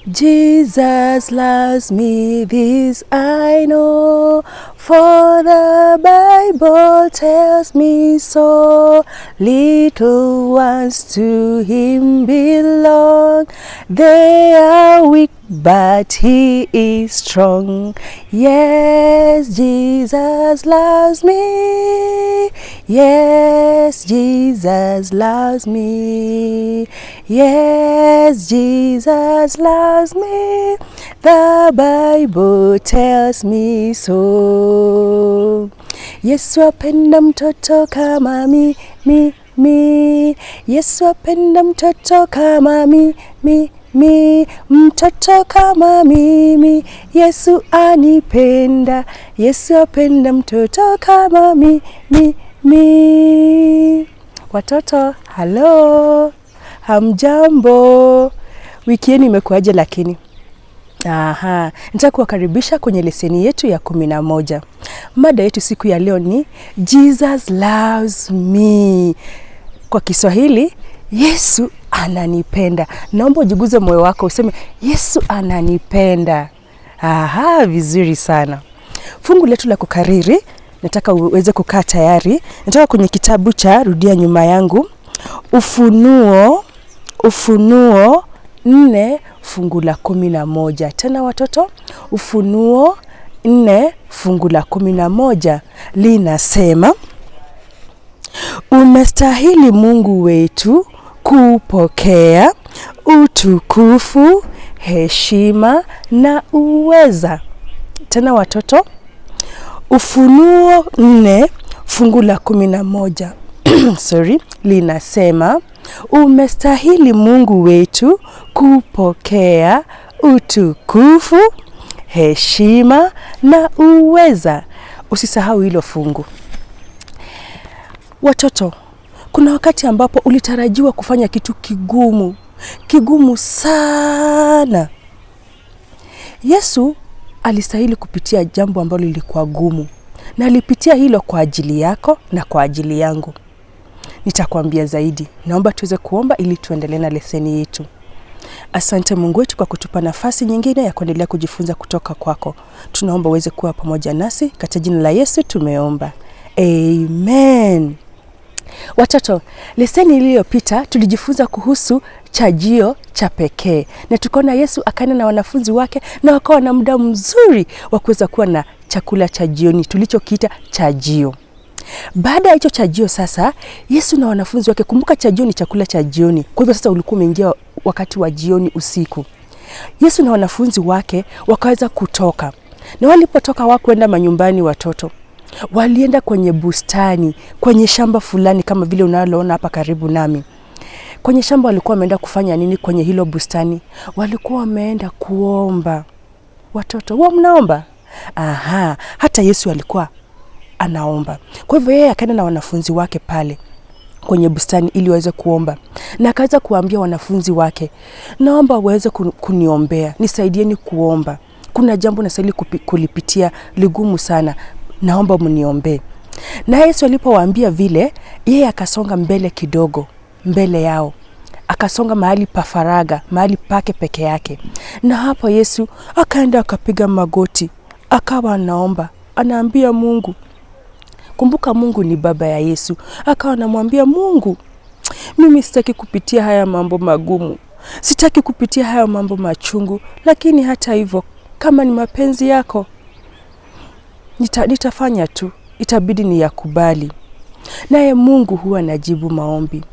Jesus loves me, this I know, for the Bible tells me so. Little ones to him belong, they are weak, but he is strong. Yes, Jesus loves me. Yes, Jesus loves me. Yes, Jesus loves me. The Bible tells me so. Yesu apenda mtoto kama mi. Yesu apenda mtoto kama mi. Mtoto kama mimi. Yesu anipenda. Yesu apenda mtoto kama mi. Watoto, hello. Hamjambo. Wiki yenu imekuaje lakini? Nataka kuwakaribisha kwenye leseni yetu ya 11. Mada yetu siku ya leo ni Jesus loves me. Kwa Kiswahili, Yesu ananipenda. Naomba ujiguze moyo wako useme Yesu ananipenda. Vizuri sana. Fungu letu la kukariri, nataka uweze kukaa tayari. Nataka kwenye kitabu cha Rudia Nyuma Yangu, Ufunuo 4 fungu la 11. Tena watoto, Ufunuo 4 fungu la 11 linasema, umestahili Mungu wetu kupokea utukufu, heshima na uweza. Tena watoto, Ufunuo 4 fungu la 11 linasema, umestahili Mungu wetu kupokea utukufu, heshima na uweza. Usisahau hilo fungu. Watoto, kuna wakati ambapo ulitarajiwa kufanya kitu kigumu sana. Yesu alistahili kupitia jambo ambalo lilikuwa gumu, na alipitia hilo kwa ajili yako na kwa ajili yangu. Nitakwambia zaidi. Naomba tuweze kuomba ili tuendelee na leseni yetu. Asante Mungu wetu kwa kutupa nafasi nyingine ya kuendelea kujifunza kutoka kwako. Tunaomba uweze kuwa pamoja nasi, katika jina la Yesu tumeomba. Amen. Watoto, leseni iliyopita tulijifunza kuhusu chajio cha pekee. Na tukaona Yesu akaenda na wanafunzi wake na wakawa na muda mzuri wa kuweza kuwa na chakula cha jioni tulichokiita chajio. Baada ya hicho chajio sasa, Yesu na wanafunzi wake, kumbuka chajio ni chakula cha jioni. Kwa hivyo sasa ulikuwa umeingia wakati wa jioni, usiku. Yesu na wanafunzi wake wakaweza kutoka. Na walipotoka hawakwenda manyumbani watoto. Walienda kwenye bustani, kwenye shamba fulani kama vile unaloona hapa karibu nami. Kwenye shamba walikuwa wameenda kufanya nini kwenye hilo bustani? Walikuwa wameenda kuomba. Watoto, wao mnaomba? Hata Yesu alikuwa anaomba. Kwa hivyo yeye akaenda na wanafunzi wake pale kwenye bustani ili waweze kuomba. Na akaweza kuambia wanafunzi wake, naomba waweze kuniombea, nisaidieni kuomba. Kuna jambo nastahili kulipitia ligumu sana, naomba mniombe. Na Yesu alipowaambia vile, yeye akasonga mbele kidogo, mbele yao. Akasonga mahali pa faraga, mahali pake peke yake. Na hapo Yesu akaenda akapiga magoti, akawa anaomba, anaambia Mungu. Kumbuka Mungu ni baba ya Yesu. Akawa anamwambia Mungu, mimi sitaki kupitia haya mambo magumu. Sitaki kupitia haya mambo machungu. Lakini hata hivyo, kama ni mapenzi yako, nitafanya tu. Itabidi ni yakubali. Naye Mungu huwa anajibu maombi.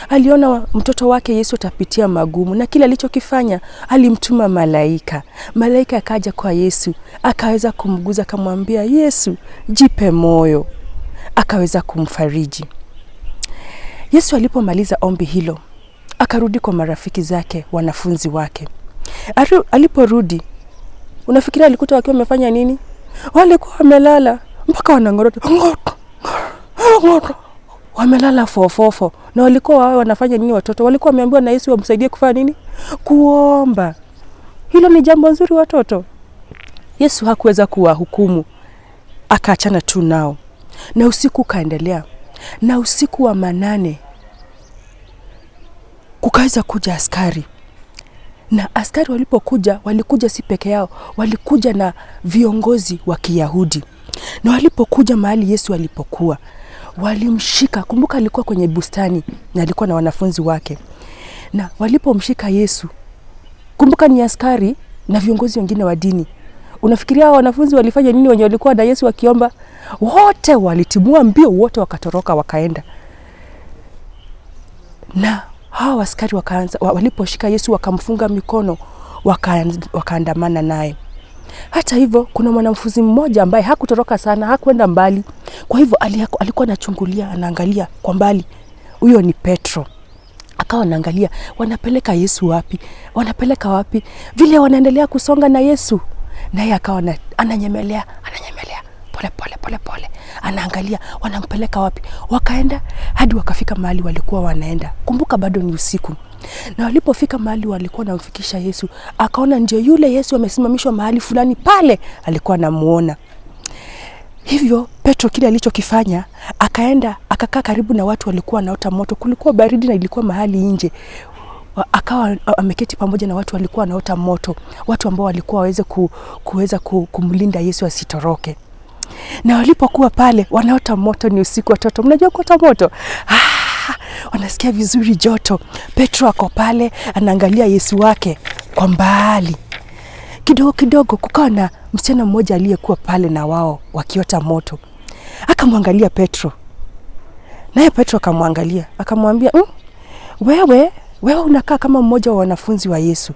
Aliona mtoto wake Yesu atapitia magumu, na kile alichokifanya, alimtuma malaika. Malaika akaja kwa Yesu, akaweza kumguza, akamwambia Yesu, jipe moyo. Akaweza kumfariji. Yesu alipomaliza ombi hilo, akarudi kwa marafiki zake, wanafunzi wake. Aliporudi, unafikiria alikuta wakiwa wamefanya nini? Walikuwa wamelala mpaka wanangorota. Wamelala fofofo. Na walikuwa wao wanafanya nini watoto? Walikuwa wameambiwa na Yesu wamsaidie kufanya nini? Kuomba. Hilo ni jambo nzuri watoto. Yesu hakuweza kuwahukumu. Akaachana tu nao. Na usiku kaendelea. Na usiku wa manane kukaweza kuja askari. Na askari walipokuja, walikuja si peke yao, walikuja na viongozi wa Kiyahudi. Na walipokuja mahali Yesu alipokuwa, walimshika. Kumbuka alikuwa kwenye bustani na alikuwa na wanafunzi wake. Na walipomshika Yesu, kumbuka ni askari na viongozi wengine wa dini. Unafikiria wanafunzi walifanya nini wenye walikuwa na Yesu wakiomba? Wote walitimua mbio, wote wakatoroka wakaenda. Na hawa askari waliposhika Yesu wakamfunga mikono, wakaandamana naye. Hata hivyo kuna mwanafunzi mmoja ambaye hakutoroka sana, hakwenda mbali. Kwa hivyo alikuwa anachungulia, anaangalia kwa mbali. Huyo ni Petro. Akawa anaangalia wanapeleka Yesu wapi? Wanapeleka wapi? Vile wanaendelea kusonga na Yesu. Naye akawa ananyemelea pole. Anaangalia wanampeleka wapi? Wakaenda hadi wakafika mahali walikuwa wanaenda. Kumbuka bado ni usiku. Na walipofika mahali walikuwa wanamfikisha Yesu, akaona ndio yule Yesu amesimamishwa mahali fulani pale, alikuwa anamuona. Hivyo Petro kile alichokifanya, akaenda akakaa karibu na watu walikuwa wanaota moto. Kulikuwa baridi na ilikuwa mahali nje. Akawa ameketi pamoja na watu walikuwa wanaota moto, watu ambao walikuwa kuweza kumlinda Yesu asitoroke. Na walipokuwa pale wanaota moto, ni usiku, watoto mnajua kuota moto, wanasikia vizuri joto. Petro ako pale anaangalia Yesu wake kwa mbali. Kidogo kukawa na msichana mmoja aliyekuwa pale na wao wakiota moto. Akamwangalia Petro. Naye Petro akamwangalia, akamwambia, wewe unakaa kama mmoja wa wanafunzi wa Yesu.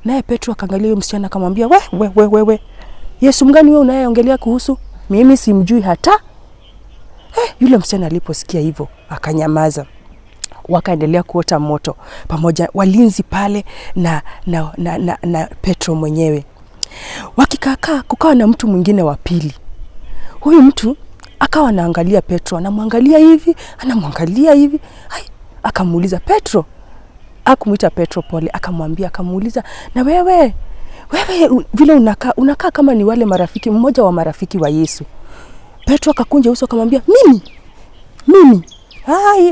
Naye Petro akaangalia yule msichana akamwambia, wewe Yesu mgani wewe unayeongelea kuhusu? Mimi simjui hata. Yule msichana aliposikia hivyo akanyamaza. Wakaendelea kuota moto pamoja, walinzi pale na Petro mwenyewe. Wakikaa kukawa na mtu mwingine wa pili. Huyu mtu akawa anaangalia Petro, anamwangalia hivi, akamuuliza Petro. Akumuita Petro pole, akamuuliza, na wewe vile unakaa kama ni wale marafiki, mmoja wa marafiki wa Yesu. Petro akakunja uso akamwambia, mimi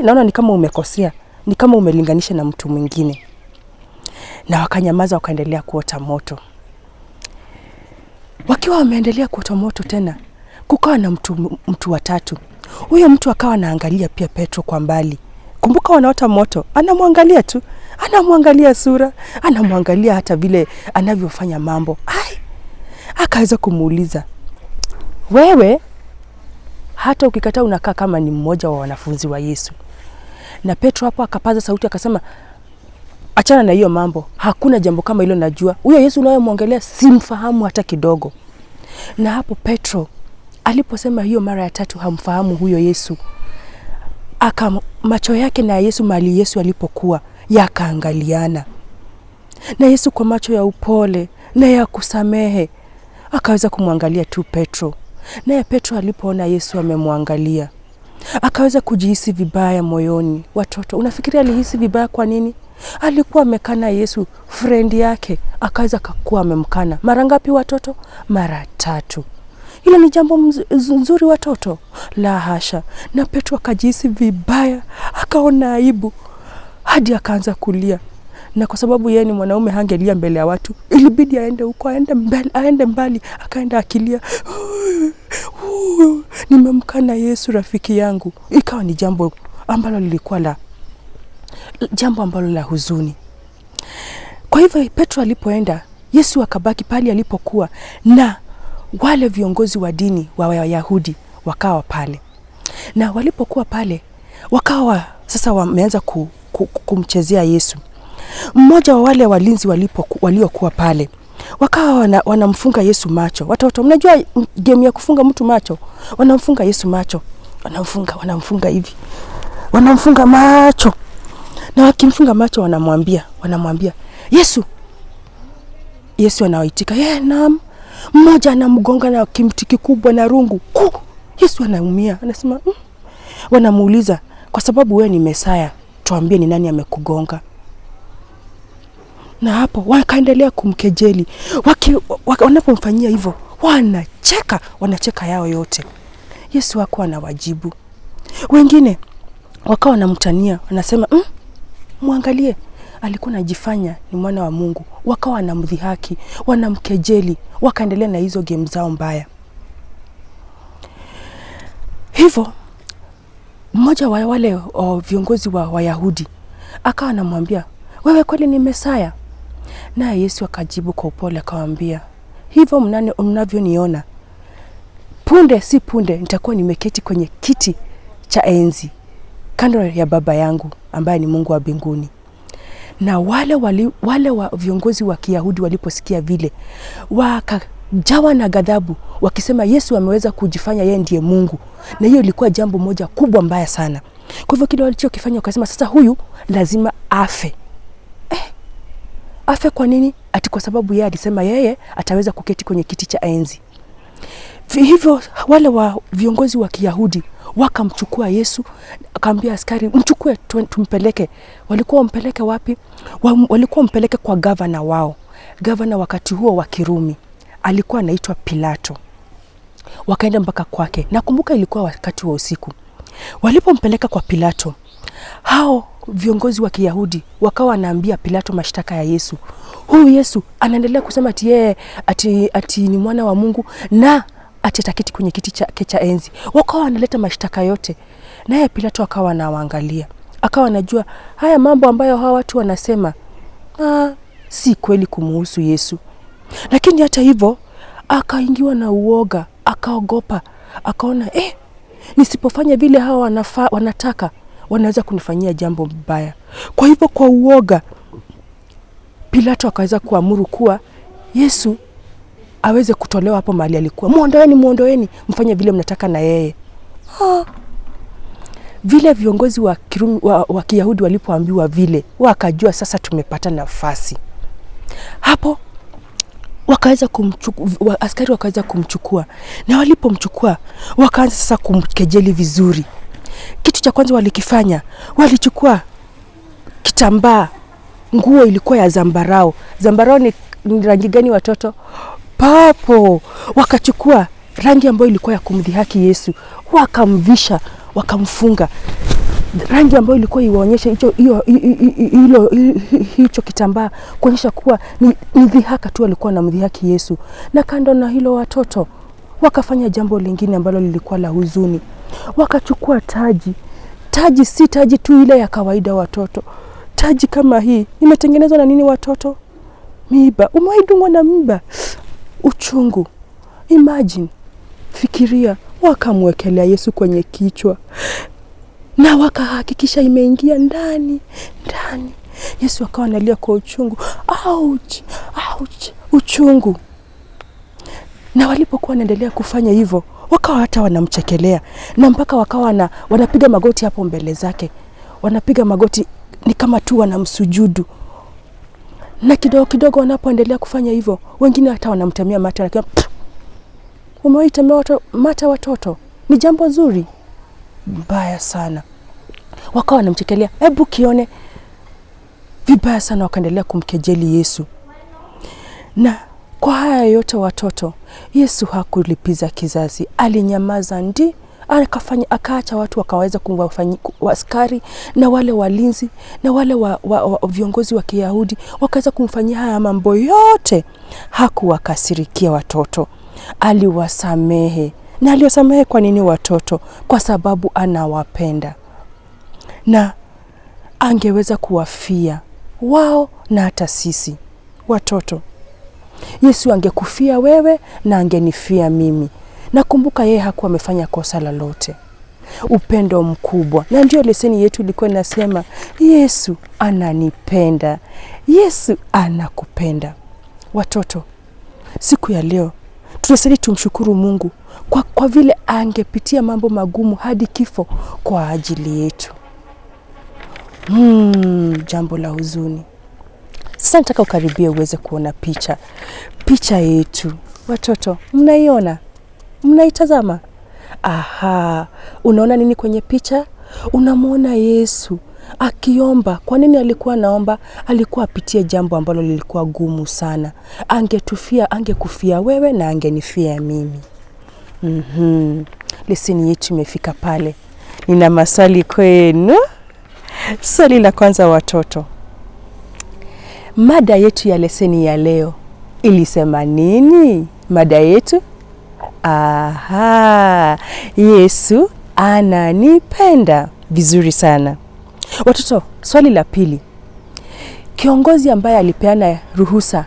naona ni kama umekosea, ni kama umelinganisha na mtu mwingine. Na wakanyamaza, wakaendelea kuota moto. Wakiwa wameendelea kuota moto tena, kukawa na mtu wa tatu. Huyo mtu akawa anaangalia pia Petro kwa mbali. Kumbuka wanaota moto, anamwangalia tu, anamwangalia sura, anamwangalia hata vile anavyofanya mambo. Akaweza kumuuliza, wewe hata ukikataa unakaa kama ni mmoja wa wanafunzi wa Yesu. Na Petro hapo akapaza sauti akasema, achana na hiyo mambo, hakuna jambo kama hilo najua. Huyo Yesu unayemwongelea simfahamu hata kidogo. Na hapo Petro aliposema hiyo mara ya tatu hamfahamu huyo Yesu, macho yake na Yesu mahali Yesu alipokuwa yakaangaliana. Na Yesu kwa macho ya upole na ya kusamehe akaweza kumwangalia tu Petro. Naye Petro alipoona Yesu amemwangalia, akaweza kujihisi vibaya moyoni. Watoto, unafikiria alihisi vibaya kwa nini? Alikuwa amekana Yesu, friend yake, akaweza kuwa amemkana. Mara ngapi watoto? Mara 3. Hilo ni jambo nzuri watoto? La hasha. Na Petro akajihisi vibaya, akaona aibu, hadi akaanza kulia. Na kwa sababu yeye ni mwanaume hangelia mbele ya watu, ilibidi aende huko, aende mbali, akaenda akilia, nimemkana Yesu rafiki yangu. Ikawa ni jambo ambalo lilikuwa la huzuni. Kwa hivyo Petro alipoenda, Yesu akabaki pale alipokuwa, na wale viongozi wa dini wa Wayahudi wakawa pale. Na walipokuwa pale, wakawa sasa wameanza kumchezea Yesu. Mmoja wa wale walinzi waliokuwa pale, wakawa wanamfunga Yesu macho. Watoto, mnajua game ya kufunga mtu macho? Wanamfunga Yesu macho. Wanamfunga hivi. Wanamfunga macho. Na wakimfunga macho wanamwambia, Yesu. Yesu anawaitika, naam. Mmoja anamgonga na kimti kikubwa na rungu. Yesu anaumia. Anasema, Wanamuuliza, kwa sababu wewe ni Mesaya, tuambie ni nani amekugonga. Na hapo wakaendelea kumkejeli. Wanapomfanyia hivyo, wanacheka yao yote. Yesu hakuwa anawajibu. Wengine wakawa wanamtania, wanasema, muangalie, alikuwa anajifanya ni mwana wa Mungu, wakawa wanamdhihaki, wanamkejeli, wakaendelea na hizo game zao mbaya. Hivyo mmoja wa wale viongozi wa Wayahudi akawa anamwambia, wewe kweli ni Mesaya? Na Yesu akajibu kwa upole akawaambia, hivyo mnavyoniona, punde si punde nitakuwa nimeketi kwenye kiti cha enzi kando ya Baba yangu ambaye ni Mungu wa mbinguni. Na wale viongozi wa Kiyahudi waliposikia vile, wakajawa na ghadhabu wakisema Yesu ameweza kujifanya yeye ndiye Mungu. Na hiyo ilikuwa jambo moja kubwa mbaya sana. Kwa hivyo kile walichokifanya wakasema sasa huyu lazima afe. Afe kwa nini? Ati kwa sababu yeye alisema yeye ataweza kuketi kwenye kiti cha enzi. Hivyo wale viongozi wa Kiyahudi wakamchukua Yesu, akamwambia askari, mchukue tumpeleke. Walikuwa wampeleke wapi? Walikuwa wampeleke kwa gavana wao. Gavana wakati huo wa Kirumi alikuwa anaitwa Pilato. Wakaenda mpaka kwake. Nakumbuka ilikuwa wakati wa usiku. Walipompeleka kwa Pilato, hao viongozi wa Kiyahudi wakawa wanaambia Pilato mashtaka ya Yesu. Huyu Yesu anaendelea kusema ati yeye ati ni mwana wa Mungu na ati ataketi kwenye kiti cha enzi. Wakawa wanaleta mashtaka yote. Naye Pilato akawa anawaangalia. Akawa anajua haya mambo ambayo hawa watu wanasema si kweli kumuhusu Yesu. Lakini hata hivyo akaingiwa na uoga, akaogopa, akaona nisipofanya vile hawa wanataka wanaweza kunifanyia jambo mbaya. Kwa hivyo kwa uoga Pilato akaweza kuamuru kuwa Yesu aweze kutolewa hapo mahali alikuwa. Muondoeni, mfanye vile mnataka na yeye. Vile viongozi wa Kiyahudi walipoambiwa vile, wakajua sasa tumepata nafasi. Hapo askari wakaweza kumchukua. Na walipomchukua wakaanza sasa kumkejeli vizuri. Kitu cha kwanza walikifanya, walichukua kitambaa. Nguo ilikuwa ya zambarau. Zambarau ni rangi gani watoto? Papo. Wakachukua rangi ambayo ilikuwa ya kumdhihaki Yesu, wakamvisha, wakamfunga. Rangi ambayo ilikuwa iwaonyesha hicho kitambaa kuonyesha kuwa ni dhihaka tu alikuwa anamdhihaki Yesu. Na kando na hilo watoto wakafanya jambo lingine ambalo lilikuwa la huzuni. Wakachukua taji. Taji si taji tu ile ya kawaida watoto. Taji kama hii imetengenezwa na nini watoto? Miiba. Umewaidungwa na miiba. Uchungu. Imagine. Fikiria. Wakamwekelea Yesu kwenye kichwa. Na wakahakikisha imeingia ndani. Yesu akawa analia kwa uchungu. Ouch. Uchungu. Na walipokuwa wanaendelea kufanya hivyo, wakawa hata wanamchekelea. Na mpaka wakawa wanapiga magoti hapo mbele zake. Wanapiga magoti ni kama tu wanamsujudu. Na kidogo wanapoendelea kufanya hivyo, wengine hata wanamtemea mate na umewaitemea mate watoto. Ni jambo zuri? Mbaya sana. Wakawa wanamchekelea, hebu kione. Vibaya sana, wakaendelea kumkejeli Yesu. Na kwa haya yote watoto, Yesu hakulipiza kizazi. Alinyamaza akaacha watu wakaweza kumwafanyia askari na wale walinzi na wale viongozi wa Kiyahudi wakaweza kumfanyia haya mambo yote. Hakuwakasirikia watoto. Aliwasamehe. Na aliwasamehe kwa nini watoto? Kwa sababu anawapenda. Na angeweza kuwafia wao na hata sisi watoto. Yesu angekufia wewe na angenifia mimi. Nakumbuka yeye hakuwa amefanya kosa lolote. Upendo mkubwa. Na ndio leseni yetu ilikuwa inasema Yesu ananipenda. Yesu anakupenda. Watoto, siku ya leo tunastahili tumshukuru Mungu kwa vile angepitia mambo magumu hadi kifo kwa ajili yetu. Jambo la huzuni. Sasa nataka ukaribie uweze kuona picha yetu. Watoto, mnaiona? Mnaitazama? Unaona nini kwenye picha? Unamwona Yesu akiomba. Kwa nini alikuwa anaomba? Alikuwa apitie jambo ambalo lilikuwa gumu sana. Angekufia wewe na angenifia mimi. Leseni yetu imefika pale. Nina maswali kwenu. Swali la kwanza watoto. Mada yetu ya leseni ya leo ilisema nini? Mada yetu? Aha, Yesu ananipenda. Vizuri sana. Watoto, swali la pili. Kiongozi ambaye alipeana ruhusa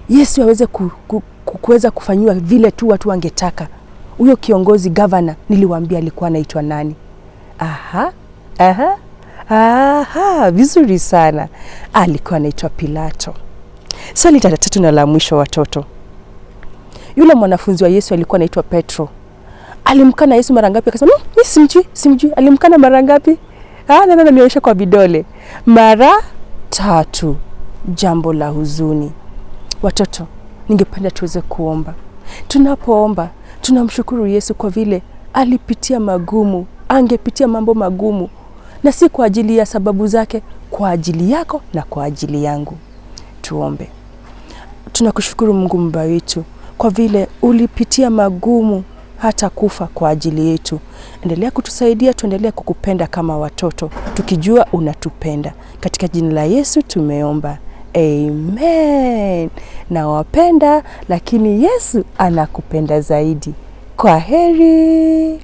Yesu aweze kuweza kufanyiwa vile tu watu wangetaka, huyo kiongozi, governor, niliwaambia alikuwa anaitwa nani? Vizuri sana. Alikuwa anaitwa Pilato. Swali la tatu na la mwisho watoto. Yule mwanafunzi wa Yesu alikuwa anaitwa Petro. Alimkana Yesu mara ngapi? Akasema, mimi simjui. Alimkana mara ngapi? Nionyeshe kwa vidole. Mara 3. Jambo la huzuni. Watoto, ningependa tuweze kuomba. Tunapoomba, tunamshukuru Yesu kwa vile alipitia magumu, angepitia mambo magumu, na si kwa ajili ya sababu zake, kwa ajili yako na kwa ajili yangu. Tuombe. Tunakushukuru Mungu Baba wetu kwa vile ulipitia magumu hata kufa kwa ajili yetu. Endelea kutusaidia, tuendelee kukupenda kama watoto, tukijua unatupenda. Katika jina la Yesu tumeomba. Amen. Nawapenda, lakini Yesu anakupenda zaidi. Kwa heri.